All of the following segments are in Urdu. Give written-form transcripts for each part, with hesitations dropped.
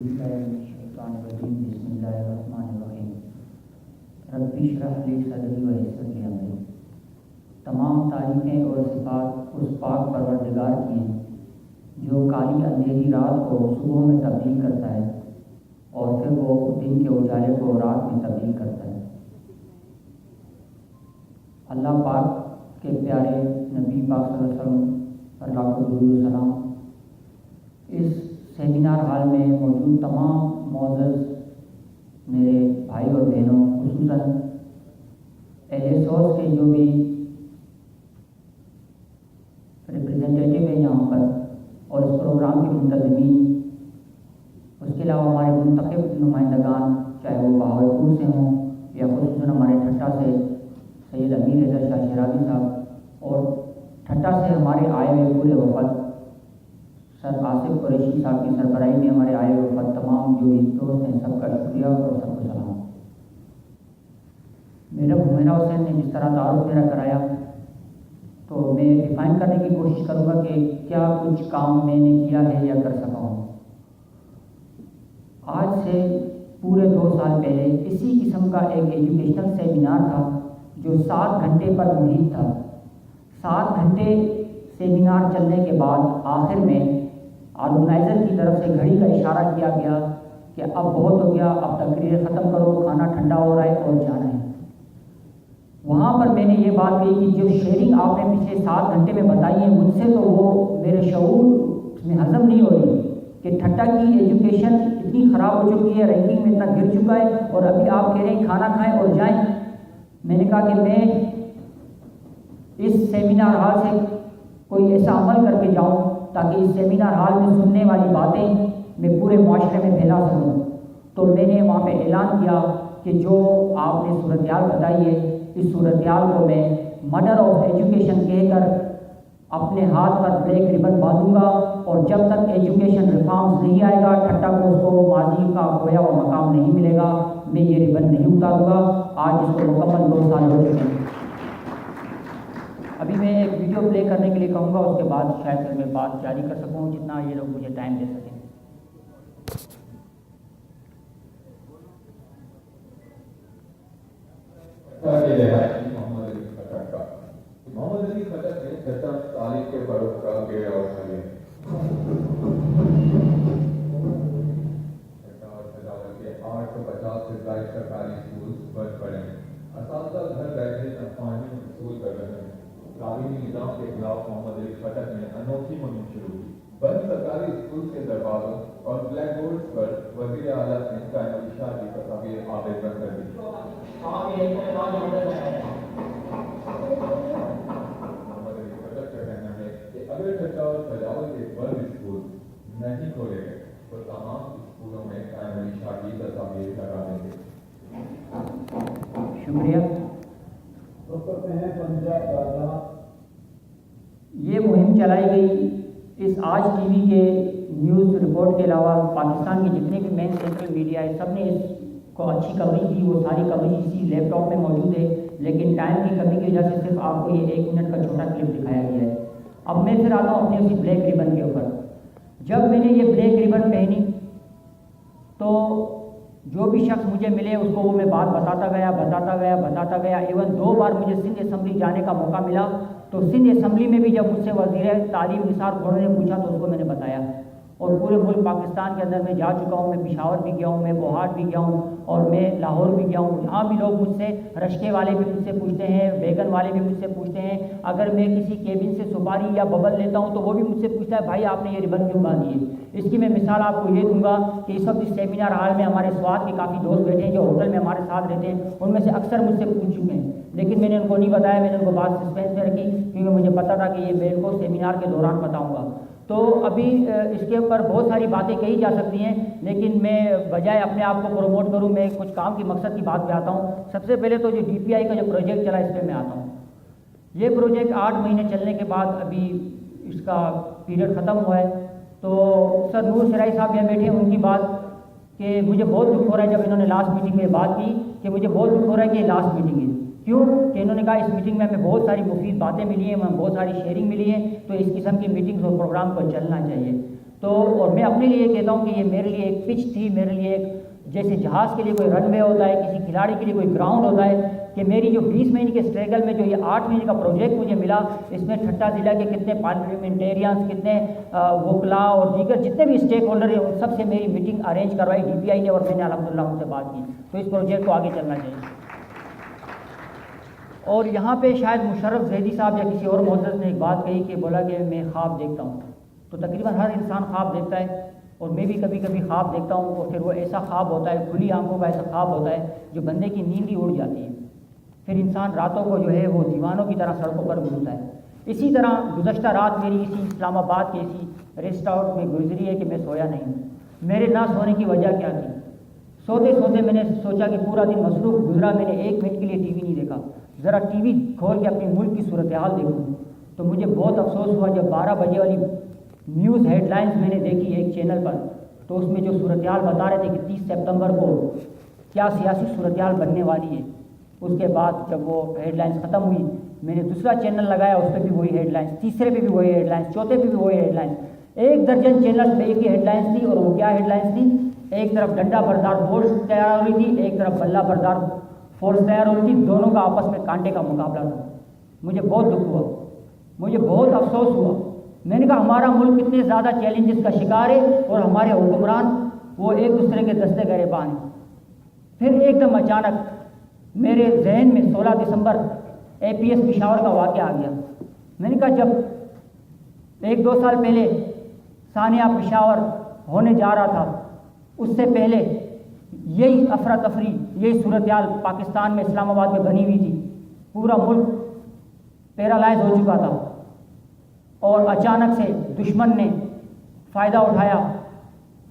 الشیطان الرجیم بسم اللہ الرحمن الرحیم رب اشرح لی صدری ویسر لی امری۔ تمام تعریفیں اور صفات اس پاک پروردگار کی ہیں جو کالی اندھیری رات کو صبح میں تبدیل کرتا ہے اور پھر وہ دن کے اجالے کو رات میں تبدیل کرتا ہے۔ اللہ پاک کے پیارے نبی پاک صلی اللہ علیہ وسلم پر لاکھوں درود و سلام۔ اس سیمینار ہال میں موجود تمام معزز میرے بھائی اور بہنوں، خصوصاً اہل سوچ کے جو بھی ریپرزینٹیٹیو ہیں یہاں پر اور اس پروگرام کے منتظمین، اس کے علاوہ ہمارے منتخب نمائندگان چاہے وہ بہاولپور سے ہوں یا خصوصاً ہمارے ٹھٹا سے سید امیر حیدر شاہ شیرازی صاحب اور ٹھٹا سے ہمارے آئے ہوئے پورے وفد، سر آصف قریشی صاحب کی سربراہی میں ہمارے آئے ہوئے وفد، تمام جو بھی دوست ہیں، سب کا شکریہ اور سب کو سلام۔ میرا حمیرہ حسین نے جس طرح تعارف میرا کرایا تو میں ڈیفائن کرنے کی کوشش کروں گا کہ کیا کچھ کام میں نے کیا ہے یا کر سکا ہوں۔ آج سے پورے 2 سال پہلے اسی قسم کا ایک ایجوکیشنل سیمینار تھا جو 7 گھنٹے پر محیط تھا۔ 7 گھنٹے سیمینار چلنے کے بعد آخر میں آرگنائزر کی طرف سے گھڑی کا اشارہ کیا گیا کہ اب بہت ہو گیا، اب تقریر ختم کرو، کھانا ٹھنڈا ہو رہا ہے اور جانا ہے۔ وہاں پر میں نے یہ بات کہی کہ جو شیئرنگ آپ نے پچھلے 7 گھنٹے میں بتائی ہے، مجھ سے تو وہ میرے شعور میں ہضم نہیں ہو رہی کہ ٹھٹا کی ایجوکیشن اتنی خراب ہو چکی ہے، رینکنگ میں اتنا گر چکا ہے اور ابھی آپ کہہ رہے ہیں کھانا کھائیں اور جائیں۔ میں نے کہا کہ میں اس سیمینار ہال سے کوئی ایسا عمل کر کے جاؤں تاکہ اس سیمینار ہال میں سننے والی باتیں میں پورے معاشرے میں پھیلا سکوں۔ تو میں نے وہاں پہ اعلان کیا کہ جو آپ نے صورتحال بتائی ہے، اس صورتحال کو میں مدر آف ایجوکیشن کہہ کر اپنے ہاتھ پر بلیک ربن باندھوں گا، اور جب تک ایجوکیشن ریفارمز نہیں آئے گا، ٹھٹا کو اس کو ماضی کا کھویا ہوا مقام نہیں ملے گا، میں یہ ربن نہیں اتاروں گا۔ آج اس کو مکمل 2 سال ہو چکے ہیں۔ ابھی میں ایک ویڈیو پلے کرنے کے لیے کہوں گا، اس کے بعد شاید پھر میں بات جاری کر سکوں جتنا یہ لوگ مجھے ٹائم دے سکیں۔ محمد علی خٹک نے ٹھٹا تعلیم کے فروغ کا بیڑا اٹھا لیا۔ ٹھٹا اور سجاوٹ کے 850 سے زائد سرکاری اسکول بند پڑے ہیں۔ اساتذہ گھر بیٹھے تنخواہیں وصول کر رہے ہیں۔ تعلیمی نظام کے خلاف محمد علی خٹک نے انوکھی مہم شروع کی۔ بند سرکاری اسکول کے دروازوں اور بلیک بورڈز پر وزیر اعلیٰ نے قائم علی شاہ کی تصاویر آویزاں کر دی۔ محمد علی خٹک کا کہنا ہے کہ اگر ٹھٹا اور سجاوٹ کے بند اسکول نہیں کھولے گئے تو تمام اسکولوں میں قائم علی شاہ کی تصاویر لگا دیں گے۔ شکریہ۔ یہ مہم چلائی گئی اس آج ٹی وی کے نیوز رپورٹ کے علاوہ پاکستان کے جتنے بھی مین سینٹرل میڈیا ہے، سب نے اس کو اچھی کوریج دی۔ وہ ساری کوریج اسی لیپ ٹاپ میں موجود ہے، لیکن ٹائم کی کمی کی وجہ سے صرف آپ کو یہ 1 منٹ کا چھوٹا کلپ دکھایا گیا ہے۔ اب میں پھر آتا ہوں اپنے اسی بلیک ریبن کے اوپر۔ جب میں نے یہ بلیک ریبن پہنی تو جو بھی شخص مجھے ملے اس کو وہ میں بات بتاتا گیا۔ ایون 2 بار مجھے سندھ اسمبلی جانے کا موقع ملا، تو سندھ اسمبلی میں بھی جب مجھ سے وزیر تعلیم نثار گھوڑ نے پوچھا تو اس کو میں نے بتایا۔ اور پورے ملک پاکستان کے اندر میں جا چکا ہوں، میں پشاور بھی گیا ہوں، میں بوہاٹ بھی گیا ہوں اور میں لاہور بھی گیا ہوں۔ یہاں بھی لوگ مجھ سے، رشکے والے بھی مجھ سے پوچھتے ہیں، بیگن والے بھی مجھ سے پوچھتے ہیں۔ اگر میں کسی کیبن سے سپاری یا ببل لیتا ہوں تو وہ بھی مجھ سے پوچھتا ہے بھائی آپ نے یہ ربن کیوں باندھی ہے۔ اس کی میں مثال آپ کو یہ دوں گا کہ اس وقت اس سیمینار ہال میں ہمارے سوات کے کافی دوست بیٹھے ہیں جو ہوٹل میں ہمارے ساتھ رہتے ہیں، ان میں سے اکثر مجھ سے پوچھ چکے ہیں، لیکن میں نے ان کو نہیں بتایا، میں نے ان کو بات سسپینس میں رکھی کیونکہ مجھے پتا تھا کہ یہ میں ان کو سیمینار کے دوران بتاؤں گا۔ تو ابھی اس کے اوپر بہت ساری باتیں کہی جا سکتی ہیں، لیکن میں بجائے اپنے آپ کو پروموٹ کروں، میں کچھ کام کی مقصد کی بات پہ آتا ہوں۔ سب سے پہلے تو جو ڈی پی آئی کا جو پروجیکٹ چلا اس پہ میں آتا ہوں۔ یہ پروجیکٹ 8 مہینے چلنے کے بعد ابھی اس کا پیریڈ ختم ہوا ہے، تو سر نور سرائی صاحب یہاں بیٹھے ہیں، ان کی بات کہ مجھے بہت دکھ ہو رہا ہے جب انہوں نے لاسٹ میٹنگ میں بات کی کہ مجھے بہت دکھ ہو رہا ہے کہ یہ لاسٹ میٹنگ ہے۔ کیوں کہ انہوں نے کہا اس میٹنگ میں ہمیں بہت ساری مفید باتیں ملی ہیں، ہمیں بہت ساری شیئرنگ ملی ہے، تو اس قسم کی میٹنگز اور پروگرام کو چلنا چاہیے۔ تو اور میں اپنے لیے کہتا ہوں کہ یہ میرے لیے ایک پچ تھی، میرے لیے ایک جیسے جہاز کے لیے کوئی رن وے ہوتا ہے، کسی کھلاڑی کے لیے کوئی گراؤنڈ ہوتا ہے، کہ میری جو 20 مہینے کے اسٹرگل میں جو یہ 8 مہینے کا پروجیکٹ مجھے ملا، اس میں ٹھٹہ ضلع کے کتنے پارلیمنٹیرینس، کتنے وکلا اور دیگر جتنے بھی اسٹیک ہولڈر ہیں، ان سب سے میری میٹنگ ارینج کروائی ڈی پی آئی نے، اور میں نے الحمدللہ ان سے بات کی. تو اس پروجیکٹ کو آگے چلنا چاہیے. اور یہاں پہ شاید مشرف زیدی صاحب یا کسی اور معزز نے ایک بات کہی کہ بولا کہ میں خواب دیکھتا ہوں. تو تقریباً ہر انسان خواب دیکھتا ہے، اور میں بھی کبھی کبھی خواب دیکھتا ہوں، اور پھر وہ ایسا خواب ہوتا ہے، کھلی آنکھوں کا ایسا خواب ہوتا ہے جو بندے کی نیند ہی اڑ جاتی ہے. پھر انسان راتوں کو جو ہے وہ دیوانوں کی طرح سڑکوں پر گھومتا ہے. اسی طرح گزشتہ رات میری اسی اسلام آباد کے اسی ریسٹ آؤٹ میں گزری ہے کہ میں سویا نہیں. میرے نہ سونے کی وجہ کیا تھی؟ سوتے سوتے میں نے سوچا کہ پورا دن مصروف گزرا، میں نے 1 منٹ کے لیے ٹی وی نہیں دیکھا. ذرا ٹی وی کھول کے اپنے ملک کی صورتحال دیکھوں تو مجھے بہت افسوس ہوا جب 12 بجے والی نیوز ہیڈ لائنز میں نے دیکھی ایک چینل پر، تو اس میں جو صورتحال بتا رہے تھے کہ 30 سپتمبر کو کیا سیاسی صورتحال بننے والی ہے. اس کے بعد جب وہ ہیڈ لائنز ختم ہوئی، میں نے دوسرا چینل لگایا، اس پہ بھی وہی ہیڈ لائنز، تیسرے پہ بھی وہی ہیڈ لائنز، چوتھے پہ بھی وہی ہیڈ لائنز. 1 درجن چینلز پہ ایک ہی ہیڈ لائنز تھی. اور وہ کیا ہیڈ لائنز تھی؟ ایک طرف ڈنڈا بردار فورس تیار ہو رہی تھی، ایک طرف بلہ بردار فورس تیار ہو رہی تھی. دونوں کا آپس میں کانٹے کا مقابلہ تھا. مجھے بہت دکھ ہوا، مجھے بہت افسوس ہوا. میں نے کہا ہمارا ملک کتنے زیادہ چیلنجز کا شکار ہے، اور ہمارے حکمران وہ ایک دوسرے کے دستے گریبان ہیں. پھر ایک دم اچانک میرے ذہن میں 16 دسمبر APS پشاور کا واقعہ آ گیا. میں نے کہا جب 1-2 سال پہلے ثانیہ پشاور ہونے جا رہا تھا، اس سے پہلے یہی افراتفری، یہی صورتحال پاکستان میں اسلام آباد میں بنی ہوئی تھی. پورا ملک پیرالائز ہو چکا تھا، اور اچانک سے دشمن نے فائدہ اٹھایا.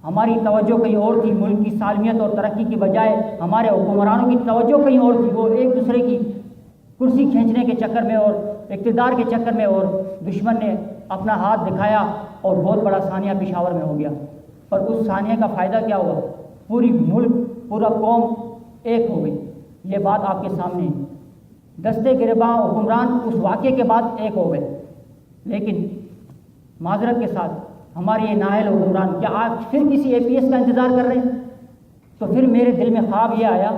ہماری توجہ کہیں اور تھی، ملک کی سالمیت اور ترقی کی بجائے ہمارے حکمرانوں کی توجہ کہیں اور تھی. وہ ایک دوسرے کی کرسی کھینچنے کے چکر میں اور اقتدار کے چکر میں، اور دشمن نے اپنا ہاتھ دکھایا اور بہت بڑا ثانیہ پشاور میں ہو گیا. پر اس ثانیہ کا فائدہ کیا ہوا؟ پوری ملک، پورا قوم ایک ہو گئی. یہ بات آپ کے سامنے ہے. دستے گریباں حکمران اس واقعے کے بعد ایک ہو گئے. لیکن معذرت کے ساتھ ہمارے یہ نااہل حکمران کیا آج پھر کسی APS کا انتظار کر رہے ہیں؟ تو پھر میرے دل میں خواب یہ آیا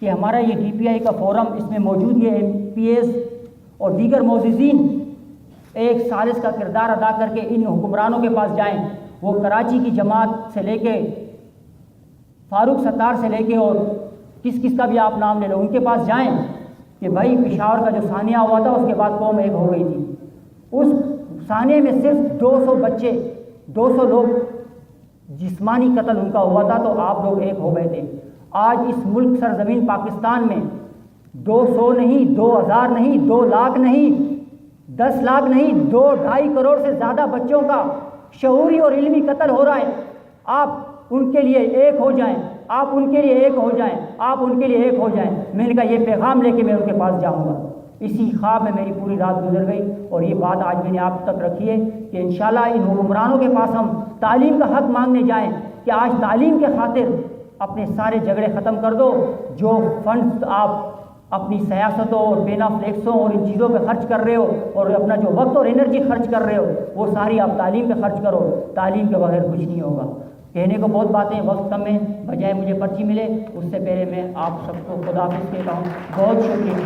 کہ ہمارا یہ DPI کا فورم، اس میں موجود یہ MPs اور دیگر معززین ایک سازش کا کردار ادا کر کے ان حکمرانوں کے پاس جائیں. وہ کراچی کی جماعت سے لے کے فاروق ستار سے لے کے اور کس کا بھی آپ نام لے لو، ان کے پاس جائیں کہ بھائی پشاور کا جو ثانیہ ہوا تھا اس کے بعد قوم ایک ہو گئی تھی. اس ثانیے میں صرف 200 بچے، 200 لوگ جسمانی قتل ان کا ہوا تھا، تو آپ لوگ ایک ہو گئے تھے. آج اس ملک سرزمین پاکستان میں 200 نہیں، 2000 نہیں، 2 لاکھ نہیں، 10 لاکھ نہیں، 2-2.5 کروڑ سے زیادہ بچوں کا شعوری اور علمی قتل ہو رہا ہے. آپ ان کے لیے ایک ہو جائیں، آپ ان کے لیے ایک ہو جائیں، آپ ان کے لیے ایک ہو جائیں. میں نے کہا یہ پیغام لے کے میں ان کے پاس جاؤں گا. اسی خواب میں میری پوری رات گزر گئی، اور یہ بات آج میں نے آپ تک رکھی ہے کہ انشاءاللہ ان حکمرانوں کے پاس ہم تعلیم کا حق مانگنے جائیں کہ آج تعلیم کے خاطر اپنے سارے جھگڑے ختم کر دو. جو فنڈز آپ اپنی سیاستوں اور بینا فلیکسوں اور ان چیزوں پہ خرچ کر رہے ہو، اور اپنا جو وقت اور انرجی خرچ کر رہے ہو، وہ ساری آپ تعلیم پہ خرچ کرو. تعلیم کے بغیر کچھ نہیں ہوگا. کہنے کو بہت باتیں، وقت کم ہے، بجائے مجھے پرچی ملے اس سے پہلے میں آپ سب کو خدا حافظ کہتا ہوں. بہت شکریہ.